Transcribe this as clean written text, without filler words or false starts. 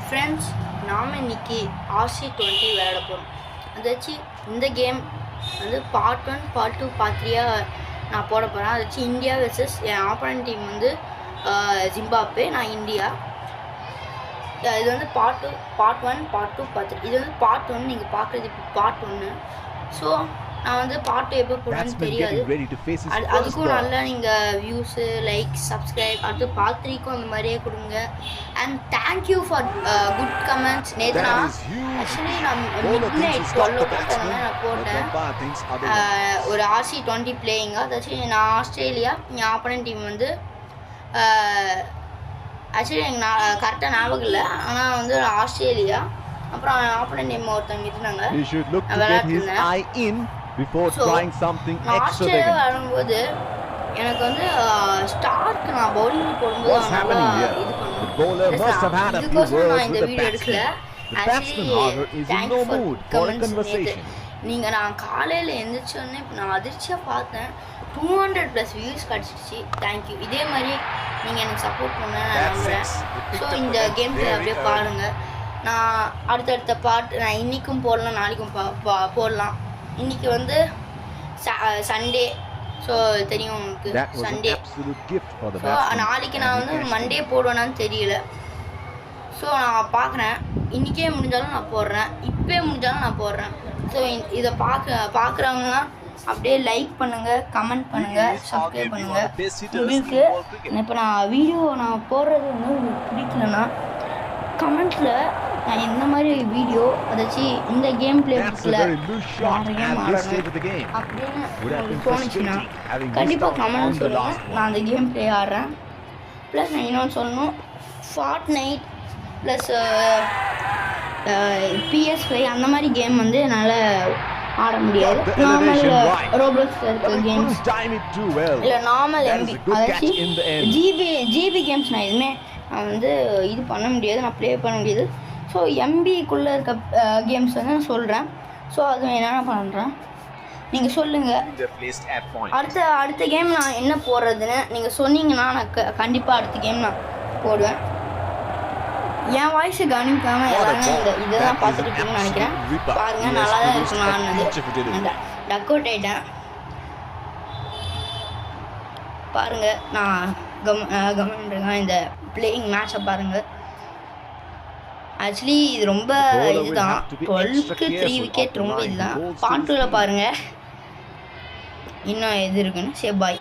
Friends, நாம் இன்றைக்கி RC20 விளையாட போகிறோம். அதாச்சும் இந்த கேம் வந்து பார்ட் 1 பார்ட் 2 பார்ட் 3 நான் போட போகிறேன். அதாச்சும் இந்தியா வெர்சஸ் என் ஆப்போனன்ட் டீம் வந்து ஜிம்பாப்வே, நான் இந்தியா. இது வந்து பார்ட் 2 பார்ட் 1 பார்ட் 2 பார்ட் 3. இது வந்து பார்ட் 1, நீங்கள் பார்க்குறது இப்போ பார்ட் 1. ஸோ நான் வந்து பார்ட் 2 எப்போ போடுறேன்னு தெரியாது. அதுக்கும் நல்லா நீங்கள் வியூஸு, லைக், சப்ஸ்கிரைப், அடுத்து பார்ட் 3க்கும் அந்த மாதிரியே கொடுங்க. And thank you for good comments. நேற்று நான் ஆக்சுவலி நான் மிட்நைட் 12 o'clock அந்த மாதிரி நான் போட்டேன் ஒரு RC20 பிளேயிங்காக. அதாச்சும் நான் ஆஸ்திரேலியா, என் ஆப்போனன்ட் டீம் வந்து ஆக்சுவலி எனக்கு நான் கரெக்டாக ஞாபகம் இல்லை, ஆனால் வந்து ஆஸ்திரேலியா. அப்புறம் ஆப்போனன்ட் டீம் ஒருத்தவங்க இருந்தாங்க, விளையாட்டுருந்தேன். ஆஸ்திரேலியா வரும்போது எனக்கு வந்து ஸ்டார்க்கு நான் பவுலிங் போடும்போது நல்லா இது பண்ணுவேன். இதுக்கோசம் நான் இந்த வீடியோ எடுக்கல. நீங்கள் நான் காலையில் எழுந்திரிச்சோடனே இப்போ நான் அதிர்ச்சியாக பார்த்தேன், 200+ வியூஸ் கிடச்சிடுச்சு. தேங்க்யூ. இதே மாதிரி நீங்கள் எனக்கு சப்போர்ட் பண்ண நான் நம்புகிறேன். ஸோ இந்த கேம் பிளே அப்படியே பாருங்கள். நான் அடுத்தடுத்த பாட்டு நான் இன்றைக்கும் போடலாம், நாளைக்கும் போடலாம். இன்றைக்கி வந்து சண்டே, ஸோ தெரியும் உங்களுக்கு சண்டே. ஸோ நாளைக்கு நான் வந்து மண்டே போடுவேனான்னு தெரியல. ஸோ நான் பார்க்குறேன், இன்றைக்கே முடிஞ்சாலும் நான் போடுறேன், இப்போயே முடிஞ்சாலும் நான் போடுறேன். ஸோ இதை பார்க்குறவங்கலாம் அப்படியே லைக் பண்ணுங்கள், கமெண்ட் பண்ணுங்கள், சப்ஸ்கிரைப் பண்ணுங்கள். உங்களுக்கு இப்போ நான் வீடியோ நான் போடுறது வந்து உங்களுக்கு பிடிக்கலன்னா கமெண்ட்டில் நான் இந்த மாதிரி வீடியோ அதாச்சும் இந்த கேம் பிளே புக்கில் வேறு கேம் ஆடுறேன் அப்படின்னு உங்களுக்கு தோணுச்சுன்னா கண்டிப்பாக கமெண்ட் சொல்லுங்கள். நான் அந்த கேம் பிளே ஆடுறேன். ப்ளஸ் நான் இன்னொன்று சொல்லணும், Fortnite ப்ளஸ் PS5 அந்த மாதிரி கேம் வந்து என்னால் ஆட முடியாது. நார்மல் ரோப்ளாக்ஸில் இருக்க கேம்ஸ் இல்லை, நார்மல் MB அதாச்சும் ஜிபி கேம்ஸ் நான் எதுவுமே நான் வந்து இது பண்ண முடியாது, நான் ப்ளே பண்ண முடியாது. ஸோ MBக்குள்ளே இருக்க கேம்ஸ் வந்து நான் சொல்கிறேன். ஸோ அது என்னென்ன பண்ணுறேன் நீங்கள் சொல்லுங்கள். அடுத்த கேம் நான் என்ன போடுறதுன்னு நீங்கள் சொன்னீங்கன்னா நான் கண்டிப்பாக அடுத்த கேம் நான் போடுவேன். என் வாய்ஸை கவனிக்காமல் எல்லாருமே இதை தான் பார்த்துட்டு இருக்கீங்கன்னு நினைக்கிறேன். பாருங்கள், நல்லா தான் இருக்கு. நான் ஆனது டக் அவுட் ஆகிட்டேன். பாருங்கள், நான் கவனிட்டுருங்க. இந்த பிளேயிங் மேட்சை பாருங்கள். ஆக்சுவலி இது ரொம்ப இதுதான், 12க்கு 3 விக்கெட் ரொம்ப இதுதான். பார்ட் 2ல பாருங்கள் இன்னும் எது இருக்குன்னு. சரி, பாய்.